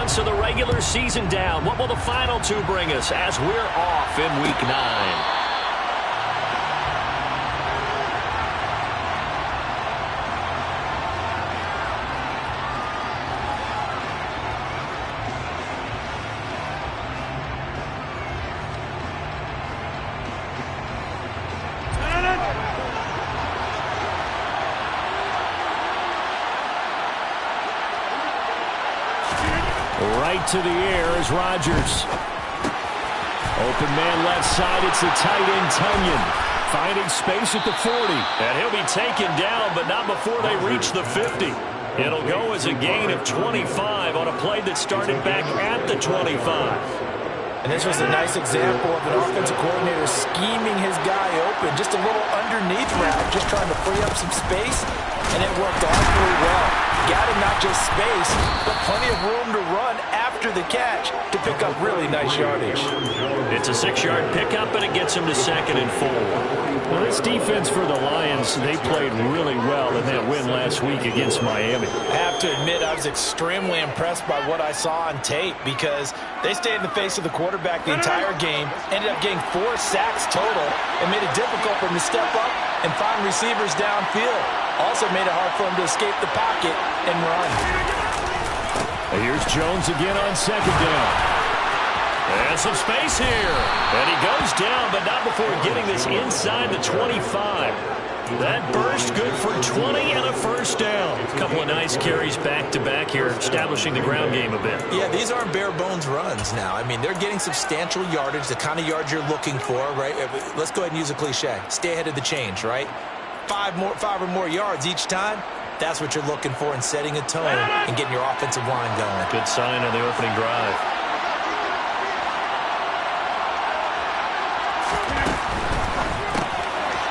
months of the regular season down. What will the final two bring us as we're off in Week 9? Right to the air is Rodgers. Open man left side. It's the tight end, Tonyan. Finding space at the 40. And he'll be taken down, but not before they reach the 50. It'll go as a gain of 25 on a play that started back at the 25. And this was a nice example of an offensive coordinator scheming his guy open. Just a little underneath route, just trying to free up some space, and it worked awfully well. Got him not just space, but plenty of room to run after the catch to pick up really nice yardage. It's a 6-yard pickup, and it gets him to 2nd and 4. Well, this defense for the Lions, they played really well in that win last week against Miami. I have to admit, I was extremely impressed by what I saw on tape because they stayed in the face of the quarterback the entire game, ended up getting 4 sacks total, and made it difficult for him to step up and find receivers downfield. Also made it hard for him to escape the pocket and run. Here's Jones again on 2nd down. And some space here. And he goes down, but not before getting this inside the 25. That burst good for 20 and a 1st down. A couple of nice carries back-to-back here, establishing the ground game a bit. Yeah, these aren't bare-bones runs now. I mean, they're getting substantial yardage, the kind of yards you're looking for, right? Let's go ahead and use a cliche. Stay ahead of the change, right? 5 or more yards each time. That's what you're looking for in setting a tone and getting your offensive line going. Good sign on the opening drive.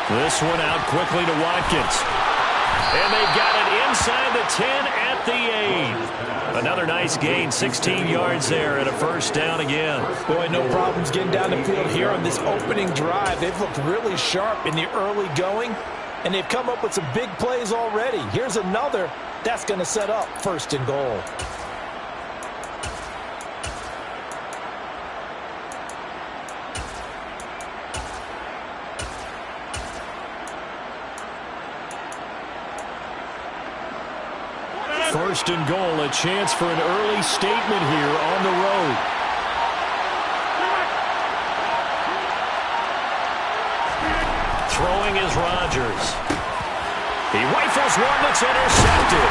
This one out quickly to Watkins. And they've got it inside the 10 at the 8. Another nice gain, 16 yards there and a 1st down again. Boy, no problems getting down the field here on this opening drive. They've looked really sharp in the early going, and they've come up with some big plays already. Here's another that's going to set up 1st and goal. First and goal, a chance for an early statement here on the road. Throwing is Rodgers. He rifles one that's intercepted.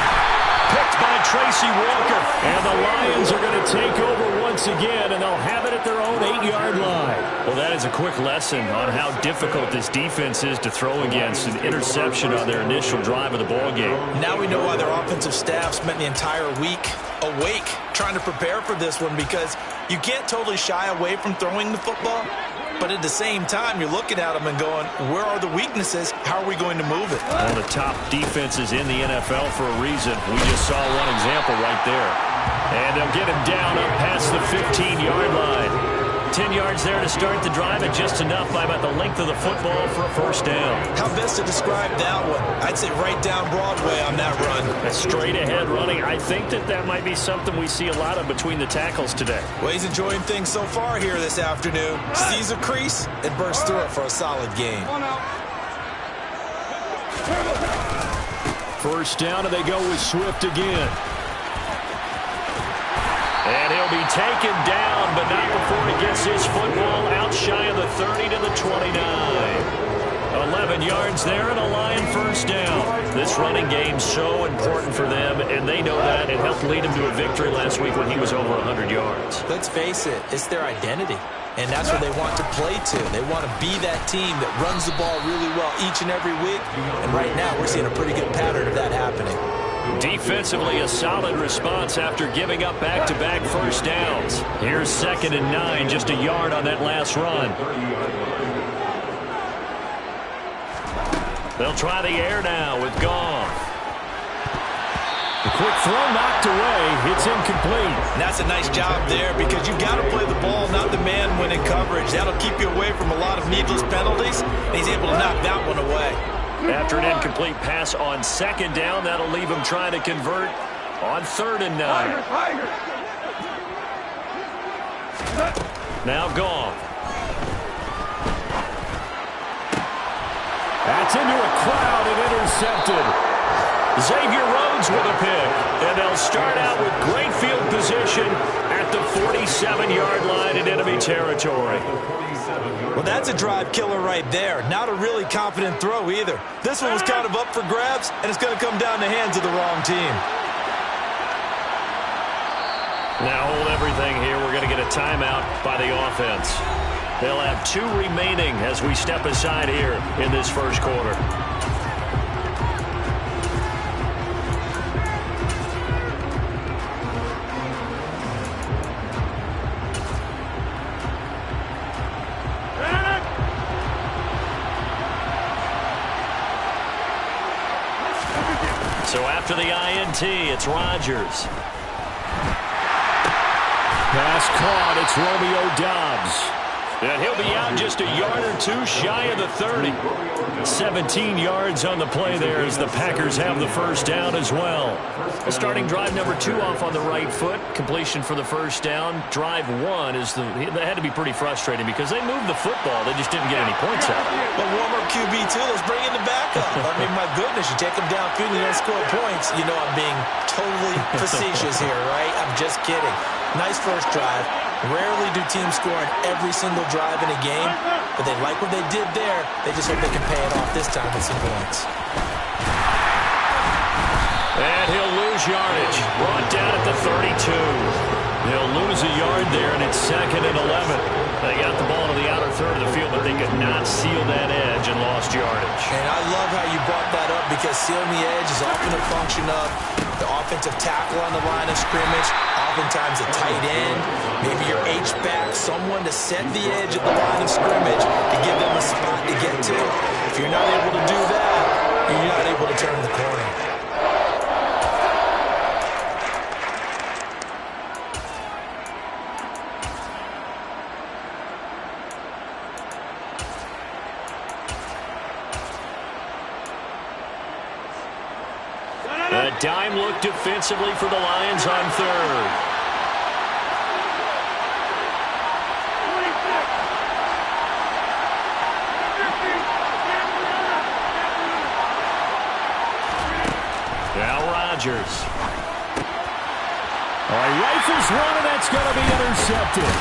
Picked by Tracy Walker. And the Lions are going to take over once again, and they'll have it at their own 8-yard line. Well, that is a quick lesson on how difficult this defense is to throw against. An interception on their initial drive of the ballgame. Now we know why their offensive staff spent the entire week awake trying to prepare for this one, because you can't totally shy away from throwing the football. But at the same time, you're looking at them and going, where are the weaknesses? How are we going to move it? One of the top defenses in the NFL for a reason. We just saw one example right there. And they'll get him down up past the 15-yard line. 10 yards there to start the drive, and just enough by about the length of the football for a 1st down. How best to describe that one? I'd say right down Broadway on that run. A straight-ahead running. I think that might be something we see a lot of between the tackles today. Well, he's enjoying things so far here this afternoon. Sees a crease and bursts through it for a solid gain. 1st down, and they go with Swift again. And he'll be taken down, but not before he gets his football out shy of the 30 to the 29. 11 yards there and a Lion 1st down. This running game's so important for them, and they know that. It helped lead him to a victory last week when he was over 100 yards. Let's face it, it's their identity. And that's what they want to play to. They want to be that team that runs the ball really well each and every week. And right now, we're seeing a pretty good pattern of that happening. Defensively, a solid response after giving up back-to-back 1st downs. Here's 2nd and 9, just a yard on that last run. They'll try the air now with Goff. The quick throw knocked away. It's incomplete. And that's a nice job there, because you've got to play the ball, not the man when in coverage. That'll keep you away from a lot of needless penalties. And he's able to knock that one away. After an incomplete pass on 2nd down, that'll leave him trying to convert on 3rd and 9. Now Goff. That's into a crowd and intercepted. Xavier Rhodes with a pick. And they'll start out with great field position at the 47-yard line in enemy territory. Well, that's a drive killer right there. Not a really confident throw either. This one was kind of up for grabs, and it's going to come down the hands of the wrong team. Now hold everything here. We're going to get a timeout by the offense. They'll have 2 remaining as we step aside here in this first quarter. So after the INT, it's Rodgers. Pass caught. It's Romeo Doubs. And he'll be out just a yard or 2 shy of the 30. 17 yards on the play there as the Packers have the first down as well. Starting drive number 2 off on the right foot. Completion for the first down. Drive 1 is they had to be pretty frustrating because they moved the football. They just didn't get any points out of it. But warm-up QB2, let's bring in the backup. I mean, my goodness, you take them downfield and you don't score points. You know I'm being totally facetious here, right? I'm just kidding. Nice first drive. Rarely do teams score on every single drive in a game, but they like what they did there. They just hope they can pay it off this time with some points. And he'll lose yardage. Brought down at the 32. They'll lose a yard there, and it's 2nd and 11. They got the ball to the outer third of the field, but they could not seal that edge and lost yardage. And I love how you brought that up because sealing the edge is often a function of the offensive tackle on the line of scrimmage, oftentimes a tight end, maybe your H-back, someone to set the edge at the line of scrimmage to give them a spot to get to. If you're not able to do that, you're not able to turn the corner. A dime look defensively for the Lions on 3rd. Now Rodgers. Rifles one, and that's going to be intercepted.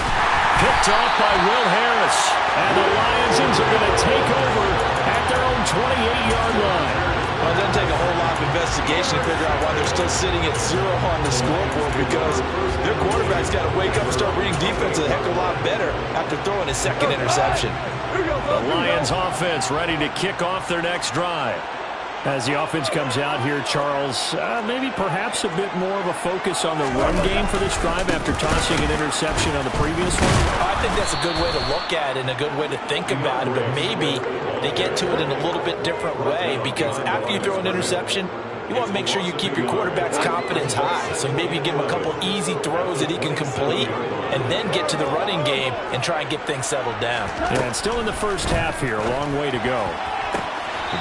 Picked off by Will Harris. And the Lions are going to take over at their own 28-yard line. Well, it doesn't take a whole lot of investigation to figure out why they're still sitting at 0 on the scoreboard because their quarterback's got to wake up and start reading defense a heck of a lot better after throwing his 2nd interception. The Lions offense ready to kick off their next drive. As the offense comes out here, Charles, maybe perhaps a bit more of a focus on the run game for this drive after tossing an interception on the previous one? I think that's a good way to look at it and a good way to think about it, but maybe they get to it in a little bit different way because after you throw an interception, you want to make sure you keep your quarterback's confidence high. So maybe give him a couple easy throws that he can complete and then get to the running game and try and get things settled down. Yeah, and still in the first half here, a long way to go.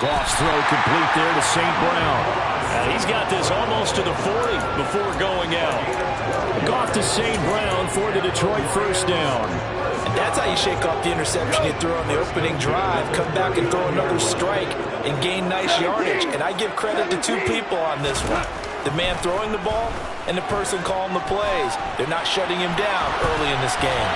Goff's throw complete there to St. Brown. And he's got this almost to the 40 before going out. Goff to St. Brown for the Detroit first down. And that's how you shake off the interception you threw on the opening drive. Come back and throw another strike and gain nice yardage. And I give credit to 2 people on this one. The man throwing the ball and the person calling the plays. They're not shutting him down early in this game.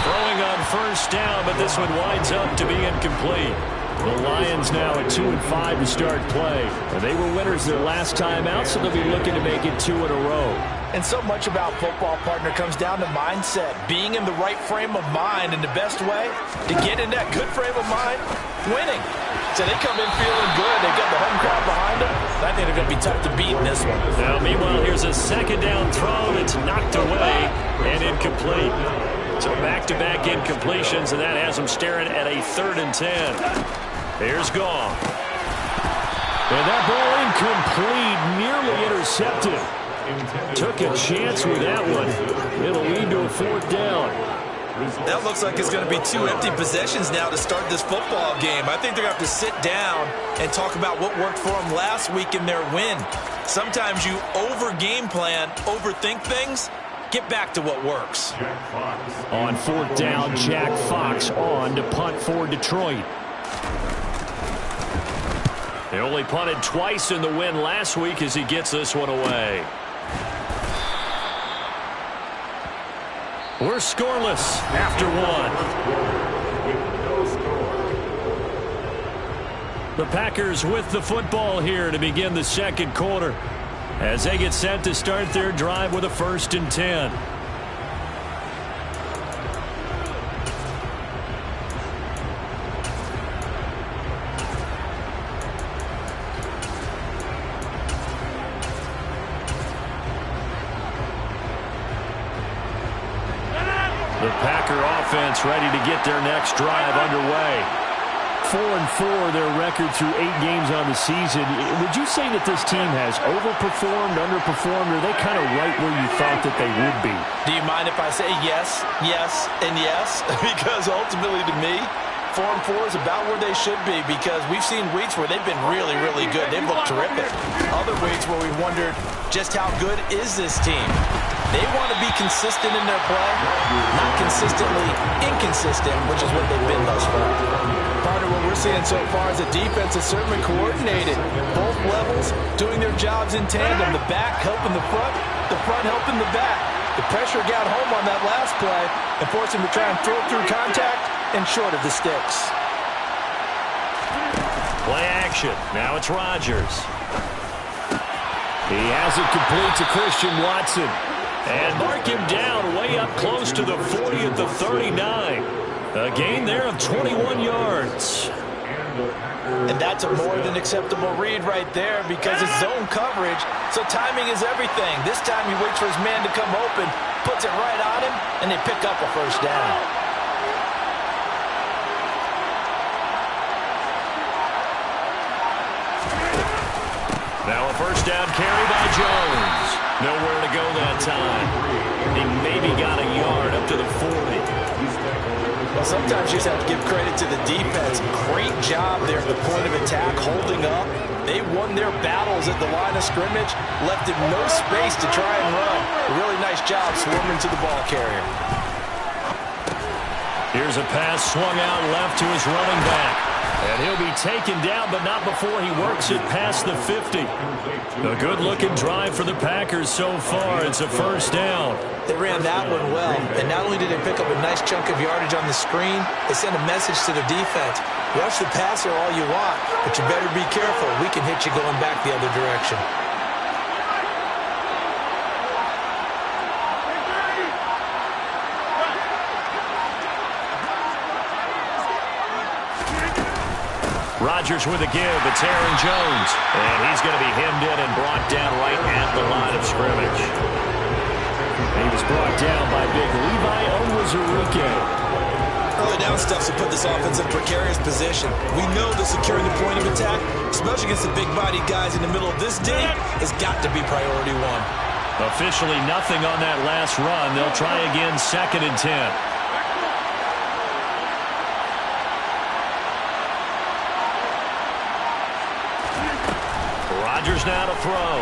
Throwing on first down, but this one winds up to be incomplete. The Lions now at 2-5 to start play. And they were winners their last time out, so they'll be looking to make it 2 in a row. And so much about football, partner, comes down to mindset. Being in the right frame of mind, and the best way to get in that good frame of mind, winning. So they come in feeling good. They've got the home crowd behind them. I think they're going to be tough to beat in this one. Now, meanwhile, here's a 2nd down throw that's knocked away and incomplete. So back-to-back incompletions, and that has them staring at a 3rd and 10. Here's Goff. And that ball incomplete, nearly intercepted. Took a chance with that one. It'll lead to a 4th down. That looks like it's going to be 2 empty possessions now to start this football game. I think they're going to have to sit down and talk about what worked for them last week in their win. Sometimes you over-game plan, overthink things, get back to what works. On 4th down, Jack Fox on to punt for Detroit. They only punted twice in the win last week as he gets this one away. We're scoreless after one. The Packers with the football here to begin the second quarter as they get set to start their drive with a 1st and 10. The Packer offense ready to get their next drive underway. 4-4 their record through 8 games on the season. Would you say that this team has overperformed, underperformed, or are they kind of right where you thought that they would be? Do you mind if I say yes, yes, and yes? Because ultimately to me, 4-4 is about where they should be because we've seen weeks where they've been really, really good. They've looked terrific. Other weeks where we've wondered just how good is this team? They want to be consistent in their play, not consistently inconsistent, which is what they've been thus far. Partner, what we're seeing so far is the defense is certainly coordinated. Both levels doing their jobs in tandem. The back helping the front helping the back. The pressure got home on that last play and forced him to try and throw through contact and short of the sticks. Play action. Now it's Rodgers. He has it complete to Christian Watson. And mark him down way up close to the 40 at the 39. A gain there of 21 yards. And that's a more than acceptable read right there because it's zone coverage, so timing is everything. This time he waits for his man to come open, puts it right on him, and they pick up a 1st down. Now a 1st down carry by Jones. Nowhere to go that time. He maybe got a yard up to the 40. Well, sometimes you just have to give credit to the defense. Great job there at the point of attack, holding up. They won their battles at the line of scrimmage, left him no space to try and run. A really nice job swarming to the ball carrier. Here's a pass swung out left to his running back. And he'll be taken down, but not before he works it past the 50. A good-looking drive for the Packers so far. It's a 1st down. They ran that one well, and not only did they pick up a nice chunk of yardage on the screen, they sent a message to the defense. Rush the passer all you want, but you better be careful. We can hit you going back the other direction. Rodgers with a give. It's Aaron Jones. And he's going to be hemmed in and brought down right at the line of scrimmage. He was brought down by big Levi Onwuzurike. Early down stuffs will put this offense in a precarious position. We know that securing the point of attack, especially against the big-bodied guys in the middle of this D, has got to be priority one. Officially nothing on that last run. They'll try again 2nd and 10. Rodgers now to throw.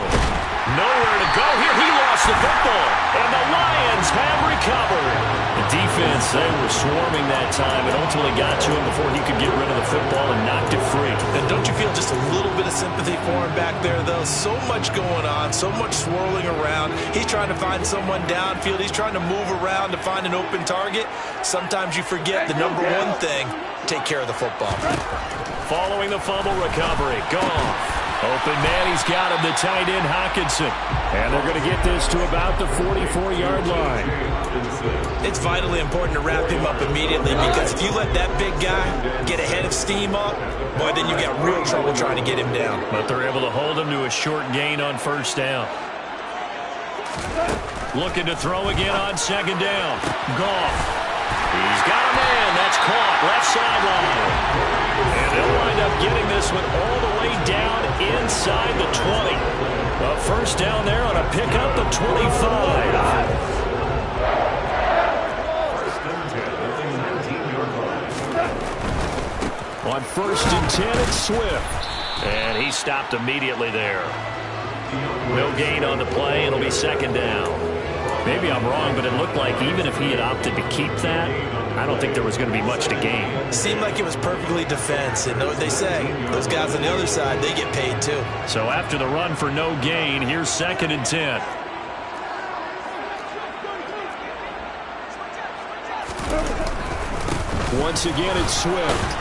Nowhere to go here. He lost the football. And the Lions have recovered. The defense, they were swarming that time and ultimately got to him before he could get rid of the football and knocked it free. And don't you feel just a little bit of sympathy for him back there, though? So much going on, so much swirling around. He's trying to find someone downfield. He's trying to move around to find an open target. Sometimes you forget the number one thing, take care of the football. Following the fumble recovery, Goff. Open man, he's got him, the tight end, Hockenson. And they're going to get this to about the 44-yard line. It's vitally important to wrap him up immediately because if you let that big guy get ahead of steam up, boy, then you got real trouble trying to get him down. But they're able to hold him to a short gain on 1st down. Looking to throw again on 2nd down. Goff. He's got a man. That's caught. Left sideline. And they'll wind up getting this one all the way down inside the 20. A 1st down there on a pickup of 25. On 1st and 10, it's Swift. And he stopped immediately there. No gain on the play. It'll be 2nd down. Maybe I'm wrong, but it looked like even if he had opted to keep that, I don't think there was going to be much to gain. Seemed like it was perfectly defense. And know what they say, those guys on the other side, they get paid too. So after the run for no gain, here's 2nd and 10. Once again, it's Swift.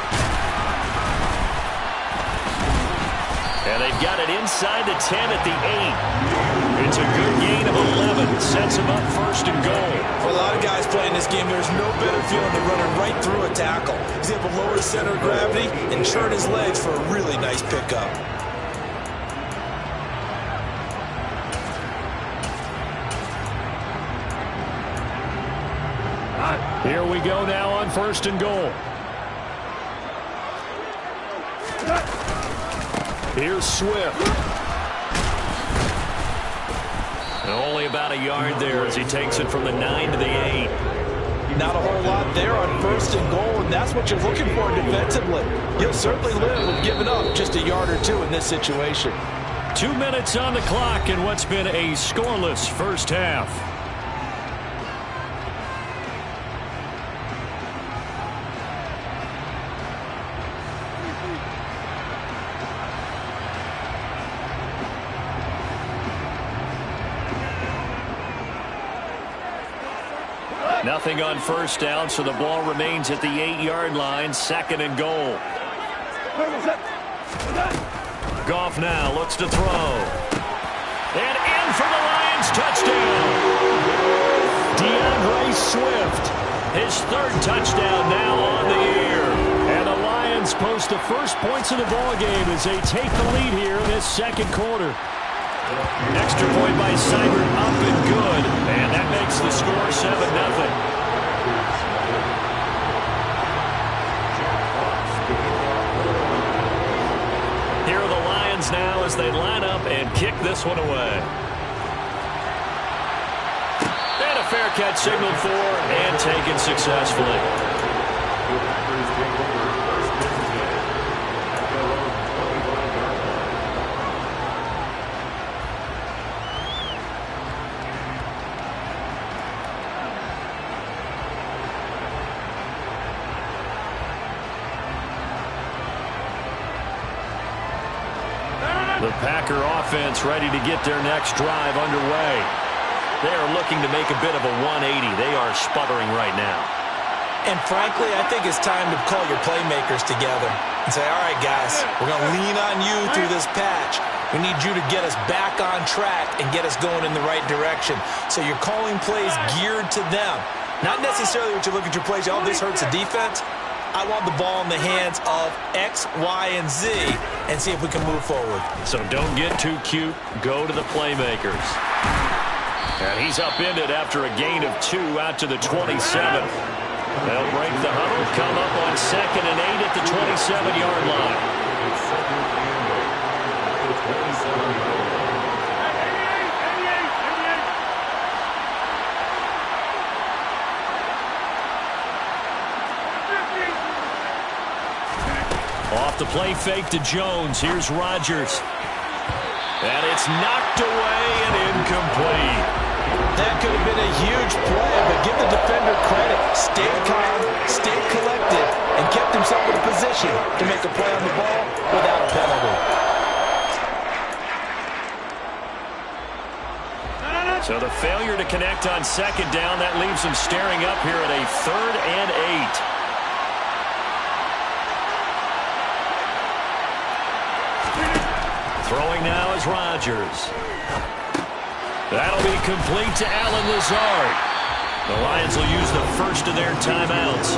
And they've got it inside the 10 at the 8. It's a good gain of 11. Sets them up 1st and goal. For a lot of guys playing this game, there's no better feeling than running right through a tackle. He's able to lower his center of gravity and churn his legs for a really nice pickup. Here we go now on 1st and goal. Here's Swift. And only about a yard there as he takes it from the 9 to the 8. Not a whole lot there on 1st and goal, and that's what you're looking for defensively. You'll certainly live with giving up just a yard or two in this situation. 2 minutes on the clock in what's been a scoreless first half. Nothing on 1st down, so the ball remains at the 8-yard line. 2nd and goal. Goff now looks to throw. And in for the Lions, touchdown. DeAndre Swift, his 3rd touchdown now on the year. And the Lions post the first points of the ballgame as they take the lead here in this 2nd quarter. Extra point by Seibert, up and good. And that makes the score 7-0. Here are the Lions now as they line up and kick this one away. And a fair catch signaled for and taken successfully. The Packer offense ready to get their next drive underway. They are looking to make a bit of a 180. They are sputtering right now. And frankly, I think it's time to call your playmakers together and say, all right, guys, we're going to lean on you through this patch. We need you to get us back on track and get us going in the right direction. So you're calling plays geared to them. Not necessarily what you look at your plays, oh, this hurts the defense. I want the ball in the hands of X, Y, and Z and see if we can move forward. So don't get too cute. Go to the playmakers. And he's upended after a gain of 2 out to the 27. They'll break the huddle, come up on 2nd and 8 at the 27-yard line. Off the play fake to Jones. Here's Rodgers. And it's knocked away and incomplete. That could have been a huge play, but give the defender credit. Stayed calm, stayed collected, and kept himself in a position to make a play on the ball without a penalty. So the failure to connect on 2nd down, that leaves them staring up here at a 3rd and 8. Throwing now is Rodgers. That'll be complete to Allen Lazard. The Lions will use the first of their timeouts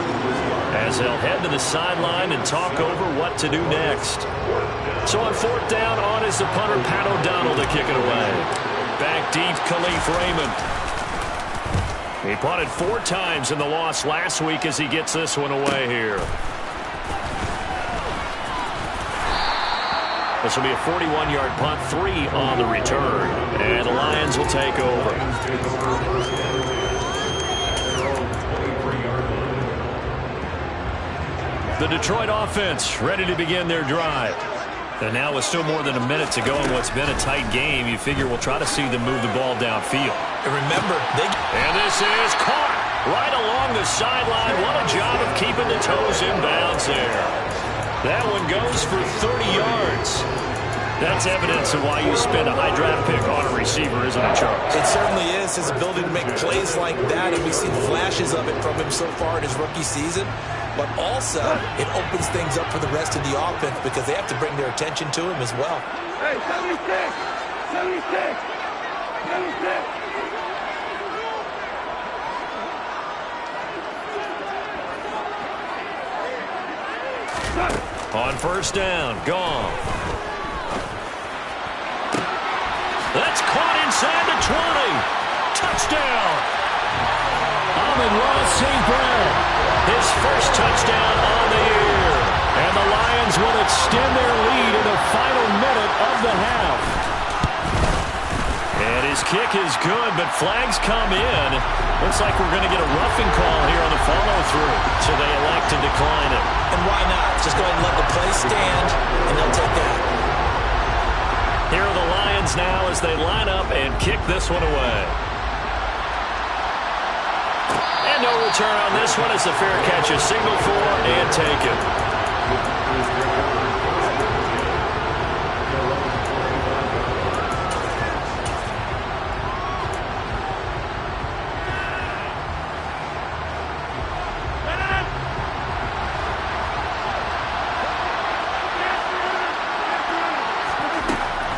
as they'll head to the sideline and talk over what to do next. So on 4th down, on is the punter, Pat O'Donnell, to kick it away. Back deep, Khalif Raymond. He punted 4 times in the loss last week as he gets this one away here. This will be a 41-yard punt, 3 on the return. And the Lions will take over. The Detroit offense ready to begin their drive. And now with still more than a minute to go in what's been a tight game, you figure we'll try to see them move the ball downfield. And remember, and this is caught right along the sideline. What a job of keeping the toes in bounds there. That one goes for 30 yards. That's evidence of why you spend a high draft pick on a receiver, isn't it, Charles? It certainly is. His ability to make plays like that, and we've seen flashes of it from him so far in his rookie season. But also, it opens things up for the rest of the offense because they have to bring their attention to him as well. Hey, 76! 76! 76! On first down, gone. That's caught inside the 20. Touchdown. Amon-Ra St. Brown. His first touchdown on the year. And the Lions will extend their lead in the final minute of the half. And his kick is good, but flags come in. Looks like we're going to get a roughing call here on the follow-through. So they elect to decline it. And why not? Just go ahead and let the play stand, and they'll take that. Here are the Lions now as they line up and kick this one away. And no return on this one as the fair catch is signaled for and taken.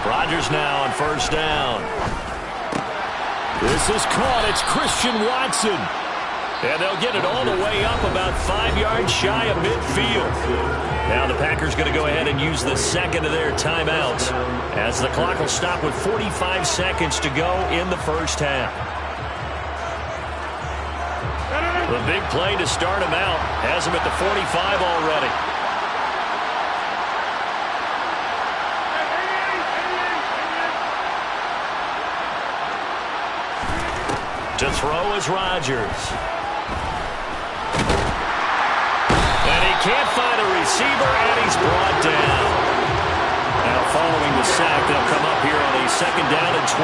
Rodgers now on first down. This is caught. It's Christian Watson. And they'll get it all the way up about 5 yards shy of midfield. Now the Packers going to go ahead and use the second of their timeouts as the clock will stop with 45 seconds to go in the first half. The big play to start him out has him at the 45 already. To throw is Rodgers. And he can't find a receiver, and he's brought down. Now following the sack, they'll come up here on a second down and 12.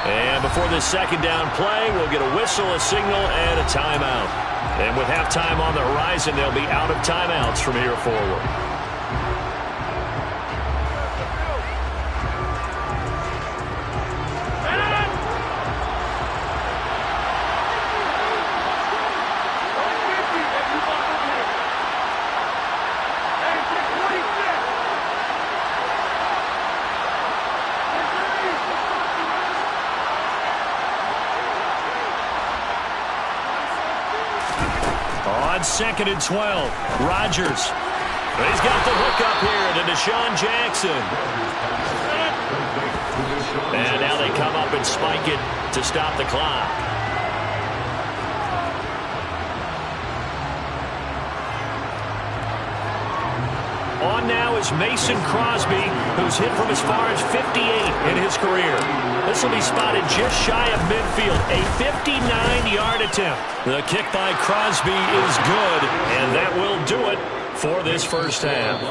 And before this second down play, we'll get a whistle, a signal, and a timeout. And with halftime on the horizon, they'll be out of timeouts from here forward. Second and 12. Rodgers. He's got the hook up here to Deshaun Jackson. And now they come up and spike it to stop the clock. On now is Mason Crosby, who's hit from as far as 58 in his career. This will be spotted just shy of midfield. A 59-yard attempt. The kick by Crosby is good, and that will do it for this first half.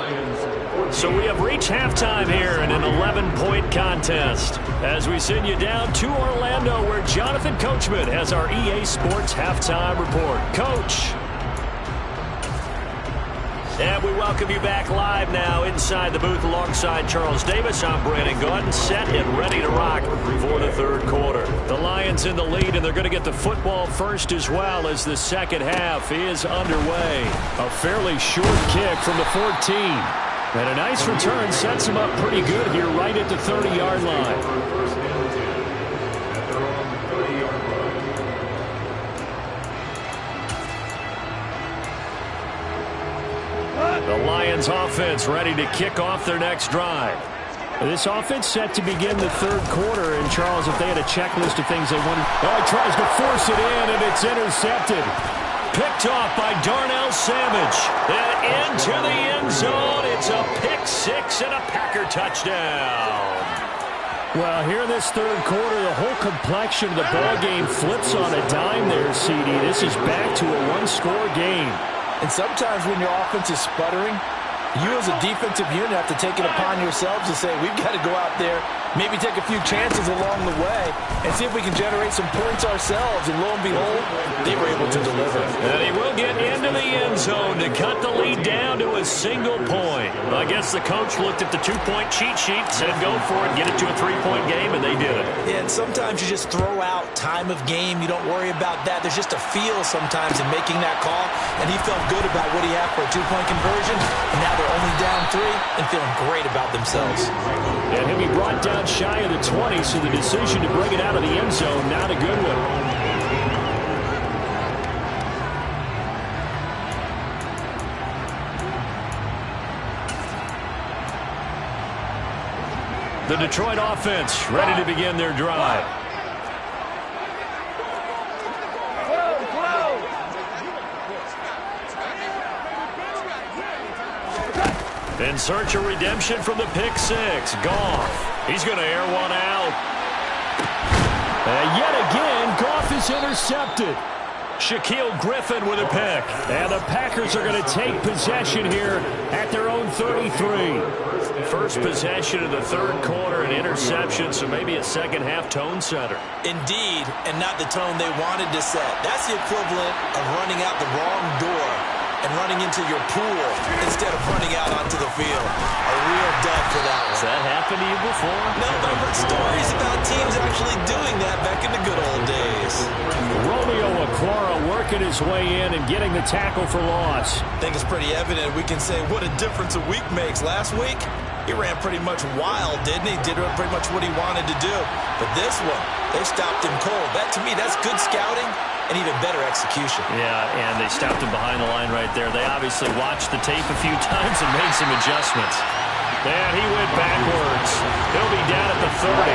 So we have reached halftime here in an 11-point contest as we send you down to Orlando where Jonathan Coachman has our EA Sports halftime report. Coach. And we welcome you back live now inside the booth alongside Charles Davis. I'm Brandon Gaudin, set and ready to rock for the third quarter. The Lions in the lead, and they're going to get the football first as well as the second half is underway. A fairly short kick from the 14. And a nice return sets them up pretty good here right at the 30-yard line. The Lions offense ready to kick off their next drive. This offense set to begin the third quarter. And, Charles, if they had a checklist of things they wanted. Oh, he tries to force it in, and it's intercepted. Picked off by Darnell Savage. And into the end zone. It's a pick six and a Packer touchdown. Well, here in this third quarter, the whole complexion of the ball game flips on a dime there, CD. This is back to a one-score game. And sometimes when your offense is sputtering, You as a defensive unit have to take it upon yourselves to say, we've got to go out there, maybe take a few chances along the way, and see if we can generate some points ourselves. And lo and behold, they were able to deliver. And he will get into the end zone to cut the lead down to a single point. I guess the coach looked at the two-point cheat sheet, said go for it, get it to a three-point game, and they did it. Yeah, and sometimes you just throw out time of game. You don't worry about that. There's just a feel sometimes in making that call, and he felt good about what he had for a two-point conversion, and now they're only down 3 and feeling great about themselves. And he'll be brought down shy of the 20, so the decision to bring it out of the end zone, not a good one. The Detroit offense ready to begin their drive. In search of redemption from the pick six. Goff. He's going to air one out. And yet again, Goff is intercepted. Shaquille Griffin with a pick. And the Packers are going to take possession here at their own 33. First possession of the third quarter, an interception, so maybe a second-half tone setter. Indeed, and not the tone they wanted to set. That's the equivalent of running out the wrong door and running into your pool instead of running out onto the field. A real dud for that one. Has that happened to you before? No, but I've heard stories about teams actually doing that back in the good old days. Romeo Okwara working his way in and getting the tackle for loss. I think it's pretty evident we can say what a difference a week makes. Last week, he ran pretty much wild, didn't he? Did pretty much what he wanted to do. But this one, they stopped him cold. That, to me, that's good scouting and even better execution. Yeah, and they stopped him behind the line right there. They obviously watched the tape a few times and made some adjustments. And he went backwards. He'll be down at the 30.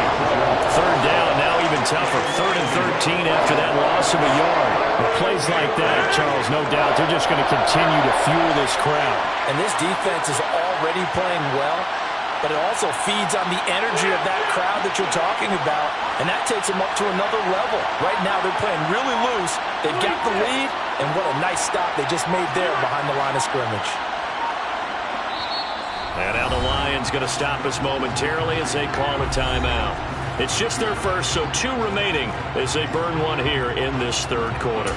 Third down, now even tougher. 3rd and 13 after that loss of a yard. With plays like that, Charles, no doubt, they're just going to continue to fuel this crowd. And this defense is already playing well, but it also feeds on the energy of that crowd that you're talking about, and that takes them up to another level. Right now, they're playing really loose. They've got the lead, and what a nice stop they just made there behind the line of scrimmage. And now the Lions going to stop us momentarily as they call a timeout. It's just their first, so 2 remaining as they burn one here in this third quarter.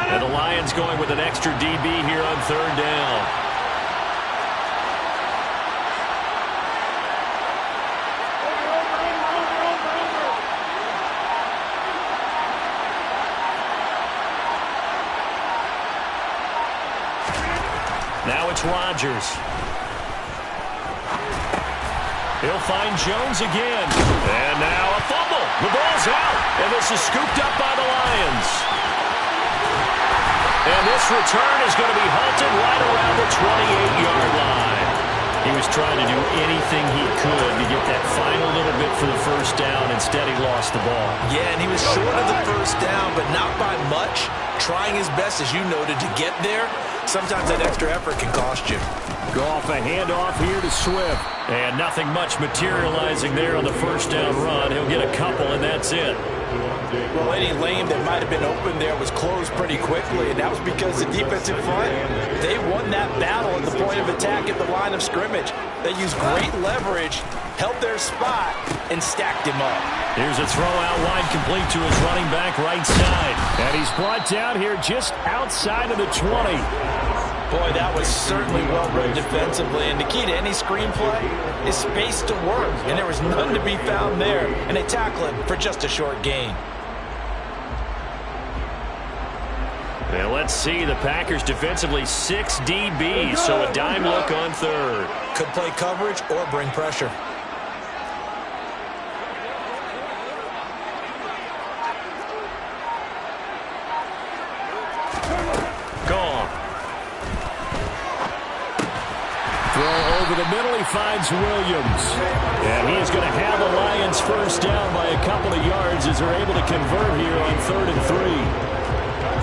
And the Lions going with an extra DB here on third down. Now it's Rodgers. He'll find Jones again. And now a fumble. The ball's out. And this is scooped up by the Lions. And this return is going to be halted right around the 28-yard line. He was trying to do anything he could to get that final little bit for the first down. Instead, he lost the ball. Yeah, and he was short of the first down, but not by much. Trying his best, as you noted, to get there. Sometimes that extra effort can cost you. Goff a handoff here to Swift. And nothing much materializing there on the first down run. He'll get a couple, and that's it. Well, any lane that might have been open there was closed pretty quickly, and that was because the defensive front, they won that battle at the point of attack at the line of scrimmage. They used great leverage, held their spot, and stacked him up. Here's a throw out wide complete to his running back right side. And he's brought down here just outside of the 20. Boy, that was certainly well read defensively. And the key to any screenplay is space to work. And there was none to be found there. And they tackle him for just a short gain. Now let's see, the Packers defensively 6 DBs, so a dime look on third. Could play coverage or bring pressure. Gone. Throw over the middle, he finds Williams. And he is going to have the Lions first down by a couple of yards as they're able to convert here on 3rd and 3.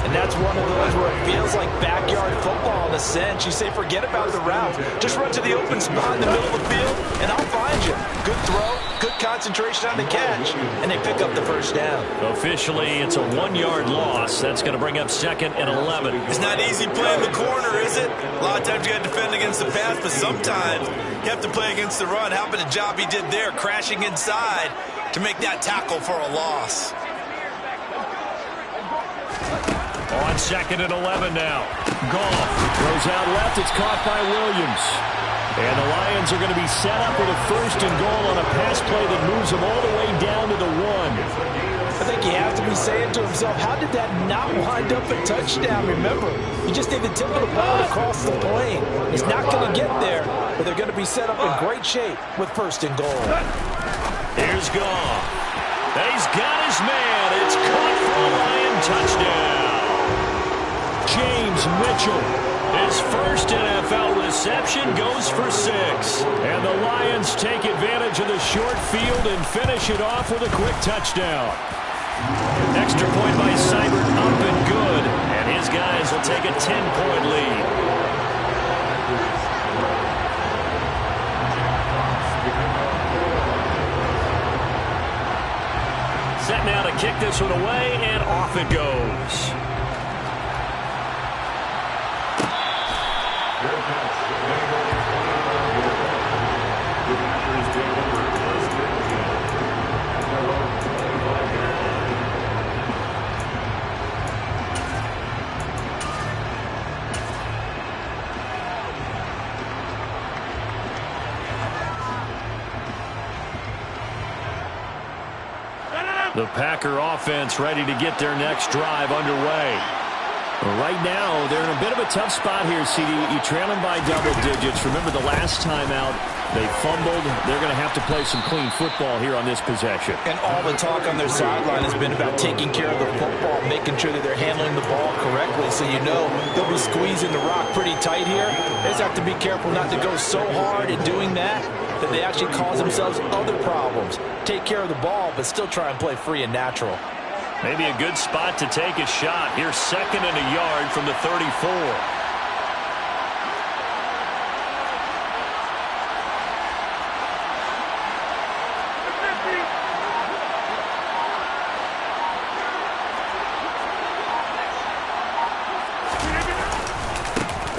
And that's one of those where it feels like backyard football in a sense. You say, forget about the route. Just run to the open spot in the middle of the field, and I'll find you. Good throw, good concentration on the catch, and they pick up the first down. Officially, it's a 1-yard loss. That's going to bring up 2nd and 11. It's not easy playing the corner, is it? A lot of times you got to defend against the pass, but sometimes you have to play against the run. How about the job he did there, crashing inside to make that tackle for a loss? On 2nd and 11 now. Goff throws out left. It's caught by Williams. And the Lions are going to be set up with a 1st and goal on a pass play that moves them all the way down to the 1. I think he has to be saying to himself, how did that not wind up a touchdown? Remember, you just need the tip of the ball to cross the plane. It's not going to get there, but they're going to be set up in great shape with 1st and goal. Here's Goff. He's got his man. It's caught for a Lion touchdown. James Mitchell, his first NFL reception, goes for 6. And the Lions take advantage of the short field and finish it off with a quick touchdown. Extra point by Seibert, up and good. And his guys will take a 10-point lead. Set now to kick this one away, and off it goes. The Packer offense ready to get their next drive underway. Right now, they're in a bit of a tough spot here, CD. You trail them by double digits. Remember the last time out, they fumbled. They're going to have to play some clean football here on this possession. And all the talk on their sideline has been about taking care of the football, making sure that they're handling the ball correctly. So you know they'll be squeezing the rock pretty tight here. They just have to be careful not to go so hard in doing that they actually cause themselves other problems. Take care of the ball, but still try and play free and natural. Maybe a good spot to take a shot. Here's 2nd and a yard from the 34.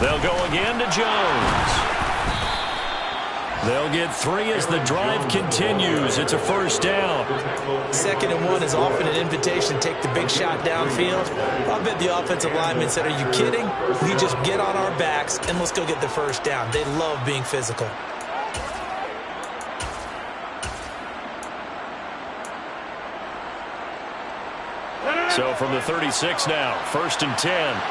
They'll go again to Jones. They'll get 3 as the drive continues. It's a 1st down. 2nd and 1 is often an invitation to take the big shot downfield. I bet the offensive lineman said, are you kidding? We just get on our backs and let's go get the 1st down. They love being physical. So from the 36 now, 1st and 10.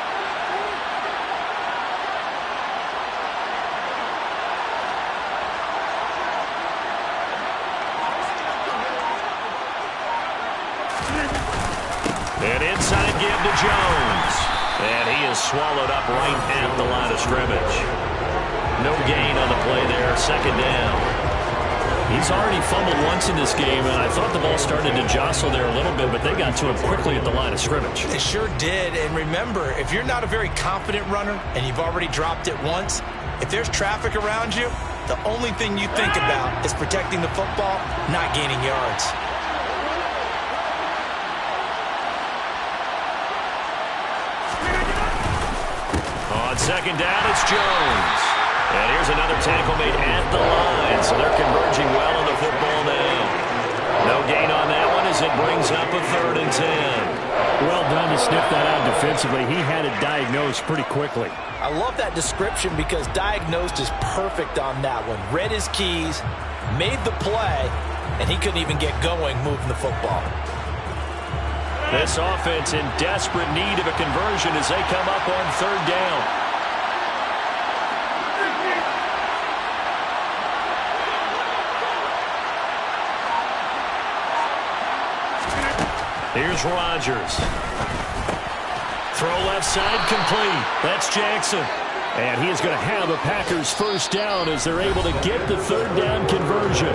And inside give to Jones. And he is swallowed up right at the line of scrimmage. No gain on the play there, 2nd down. He's already fumbled once in this game, and I thought the ball started to jostle there a little bit, but they got to him quickly at the line of scrimmage. They sure did. And remember, if you're not a very confident runner and you've already dropped it once, if there's traffic around you, the only thing you think about is protecting the football, not gaining yards. On 2nd down, it's Jones. And here's another tackle made at the line, so they're converging well on the football now. No gain on that one as it brings up a 3rd and 10. Well done to sniff that out defensively. He had it diagnosed pretty quickly. I love that description because diagnosed is perfect on that one. Read his keys, made the play, and he couldn't even get going moving the football. This offense in desperate need of a conversion as they come up on 3rd down. Here's Rodgers. Throw left side complete. That's Jackson. And he is going to have a Packers first down as they're able to get the third down conversion.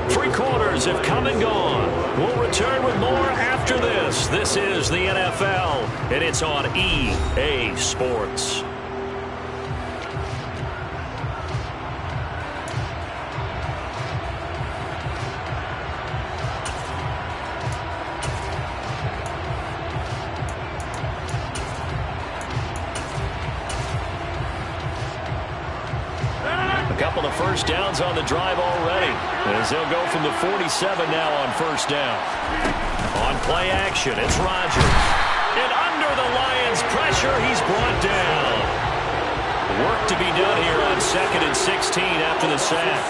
3 quarters have come and gone. We'll return with more after this. This is the NFL, and it's on EA Sports. A couple of first downs on the drive already, as they'll go from the 47 now on first down. On play action, it's Rodgers. And under the Lions' pressure, he's brought down. Work to be done here on 2nd and 16 after the sack.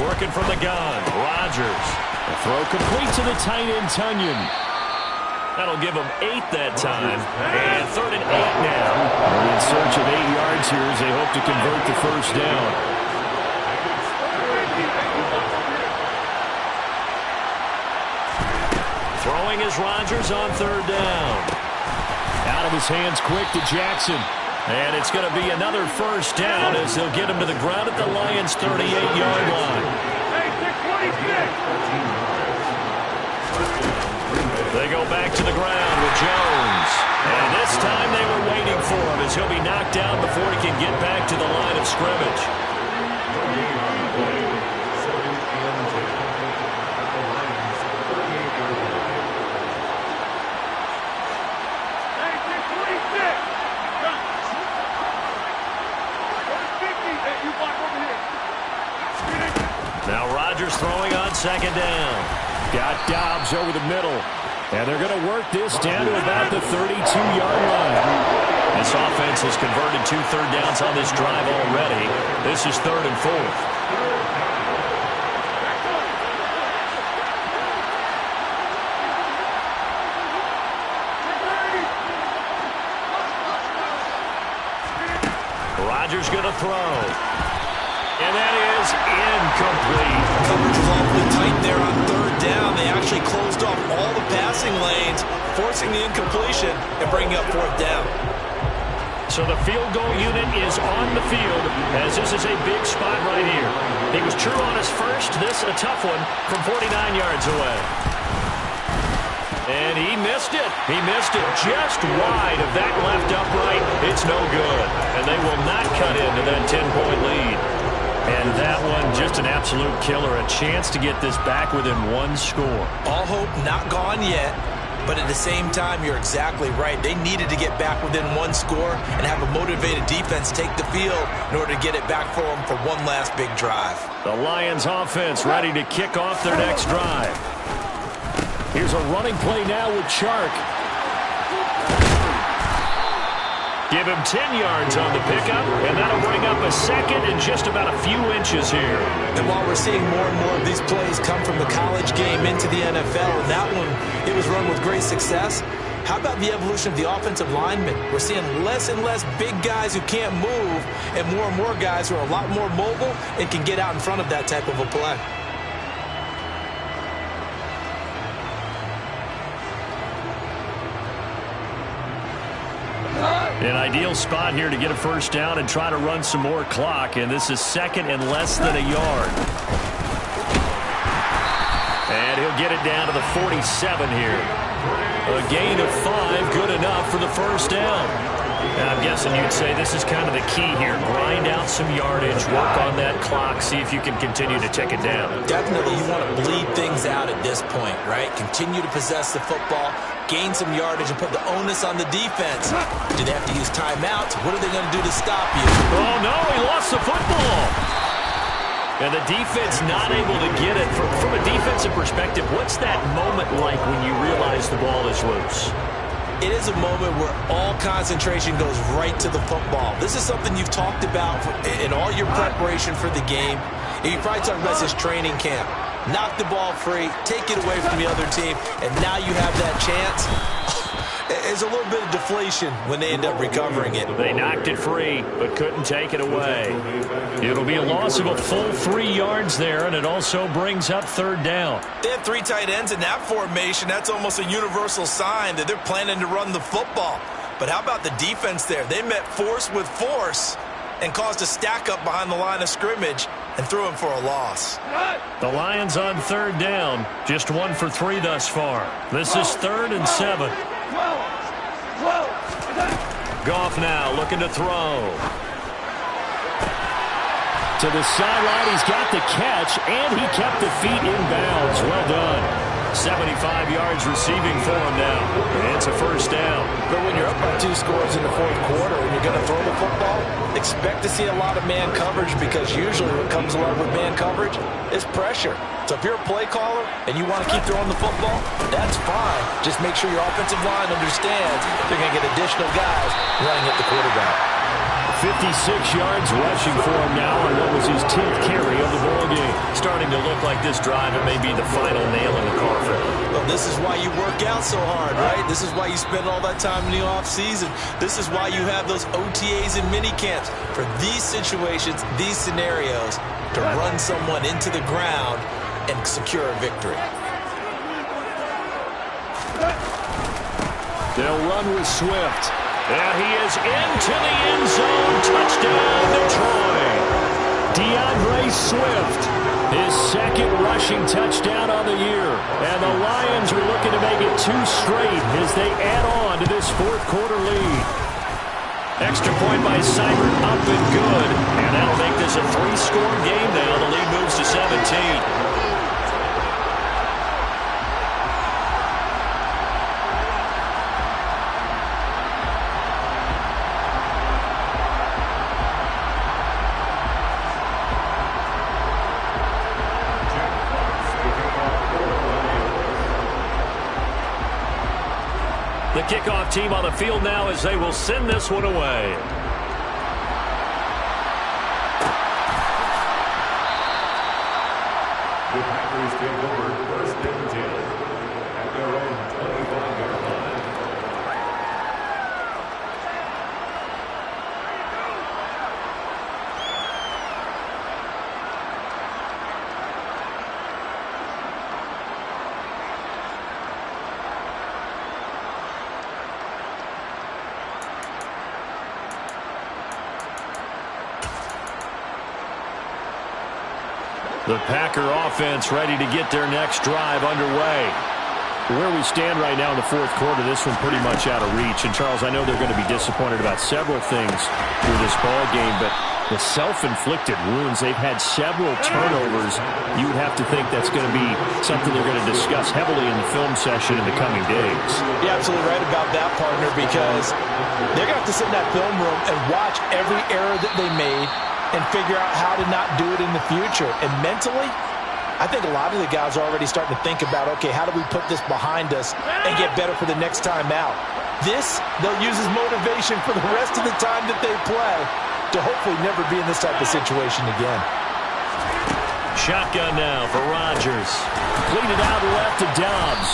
Working from the gun, Rodgers. The throw complete to the tight end, Tunyon. That'll give him 8 that time. And 3rd and 8 now. They're in search of 8 yards here as they hope to convert the first down. Throwing is Rodgers on 3rd down. Out of his hands quick to Jackson. And it's going to be another first down as they'll get him to the ground at the Lions' 38-yard line. They go back to the ground with Jones. And this time they were waiting for him as he'll be knocked down before he can get back to the line of scrimmage. Now Rodgers throwing on 2nd down. Got Dobbs over the middle. And they're going to work this down to about the 32-yard line. This offense has converted 2 third downs on this drive already. This is 3rd and 4th. Rodgers going to throw. And that is incomplete. Coverage was awfully tight there on 3rd down. They actually closed off all the passing lanes, forcing the incompletion and bringing up 4th down. So the field goal unit is on the field as this is a big spot right here. He was true on his first. This a tough one from 49 yards away. And he missed it. He missed it just wide of that left upright. It's no good. And they will not cut into that 10-point lead. And that one, just an absolute killer. A chance to get this back within 1 score. All hope not gone yet, but at the same time, you're exactly right. They needed to get back within 1 score and have a motivated defense take the field in order to get it back for them for one last big drive. The Lions offense ready to kick off their next drive. Here's a running play now with Chark. Give him 10 yards on the pickup, and that'll bring up a 2nd and just about a few inches here. And while we're seeing more and more of these plays come from the college game into the NFL, and that one, it was run with great success, how about the evolution of the offensive linemen? We're seeing less and less big guys who can't move, and more guys who are a lot more mobile and can get out in front of that type of a play. An ideal spot here to get a first down and try to run some more clock, and this is 2nd and less than a yard. And he'll get it down to the 47 here. A gain of 5, good enough for the first down. And I'm guessing you'd say this is kind of the key here. Grind out some yardage, work on that clock, see if you can continue to take it down. Definitely, you want to bleed things out at this point, right? Continue to possess the football, gain some yardage, and put the onus on the defense. Do they have to use timeouts? What are they going to do to stop you? Oh, no, he lost the football. And the defense not able to get it. From a defensive perspective, what's that moment like when you realize the ball is loose? It is a moment where all concentration goes right to the football. This is something you've talked about in all your preparation for the game. And you probably talked about this training camp. Knock the ball free, take it away from the other team, and now you have that chance. There's a little bit of deflation when they end up recovering it. They knocked it free, but couldn't take it away. It'll be a loss of a full 3 yards there, and it also brings up third down. They have 3 tight ends in that formation. That's almost a universal sign that they're planning to run the football. But how about the defense there? They met force with force and caused a stack up behind the line of scrimmage and threw him for a loss. The Lions on third down, just 1 for 3 thus far. This is 3rd and 7. Goff now looking to throw. To the sideline, he's got the catch, and he kept the feet in bounds. Well done. 75 yards receiving for him now. And it's a first down. But when you're up by 2 scores in the fourth quarter and you're going to throw the football, expect to see a lot of man coverage, because usually what comes along with man coverage is pressure. So if you're a play caller and you want to keep throwing the football, that's fine. Just make sure your offensive line understands they're going to get additional guys running at the quarterback. 56 yards rushing for him now on what was his 10th carry of the ballgame. Starting to look like this drive, it may be the final nail in the coffin. Well, this is why you work out so hard, right? This is why you spend all that time in the offseason. This is why you have those OTAs and mini camps for these situations, these scenarios, to run someone into the ground and secure a victory. They'll run with Swift. And he is into the end zone. Touchdown, Detroit. DeAndre Swift, his 2nd rushing touchdown on the year. And the Lions are looking to make it 2 straight as they add on to this fourth quarter lead. Extra point by Seibert, up and good. And that'll make this a 3-score game now. The lead moves to 17. The kickoff team on the field now as they will send this one away. The Packers take over 1st and 10 at their own 25-yard line. The Packer offense ready to get their next drive underway. Where we stand right now in the fourth quarter, this one pretty much out of reach. And, Charles, I know they're going to be disappointed about several things through this ball game, but the self-inflicted wounds, they've had several turnovers. You would have to think that's going to be something they're going to discuss heavily in the film session in the coming days. You're absolutely right about that, partner, because they're going to have to sit in that film room and watch every error that they made and figure out how to not do it in the future. And mentally, I think a lot of the guys are already starting to think about, okay, how do we put this behind us and get better for the next time out? This, they'll use as motivation for the rest of the time that they play to hopefully never be in this type of situation again. Shotgun now for Rodgers. Cleaned it out left to Dobbs.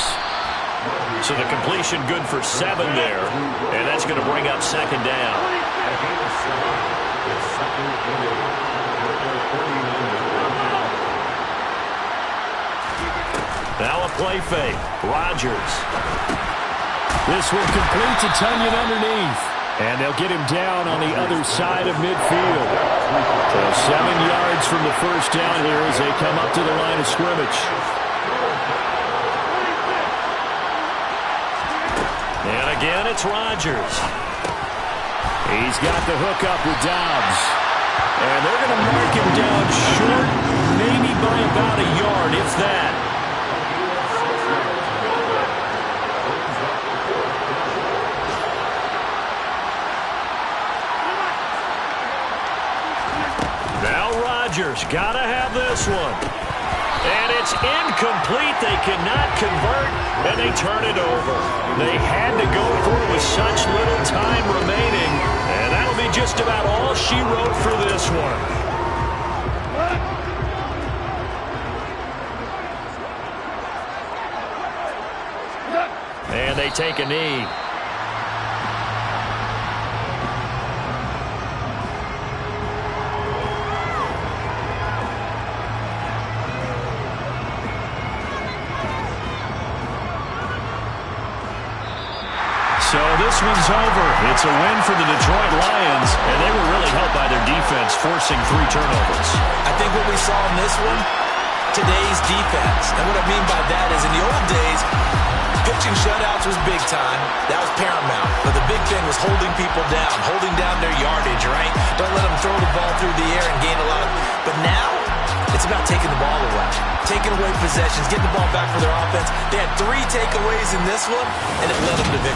So the completion good for 7 there. And that's going to bring up 2nd down. Now a play fake. Rodgers. This will complete to Tunyon underneath. And they'll get him down on the other side of midfield. So 7 yards from the first down here as they come up to the line of scrimmage. And again, it's Rodgers. He's got the hook up with Dobbs. And they're going to mark him down short, maybe by about a yard, if that. Now Rodgers, got to have this one. And it's incomplete. They cannot convert, and they turn it over. They had to go for it with such little time remaining, and that'll be just about all she wrote for this one. And they take a knee. So this one's over. It's a win for the Detroit Lions, and they were really helped by their defense, forcing 3 turnovers. I think what we saw in this one, today's defense. And what I mean by that is in the old days, pitching shutouts was big time. That was paramount. But the big thing was holding people down, holding down their yardage, right? Don't let them throw the ball through the air and gain a lot. But now, it's about taking the ball away, taking away possessions, getting the ball back for their offense. They had 3 takeaways in this one, and it led them to victory.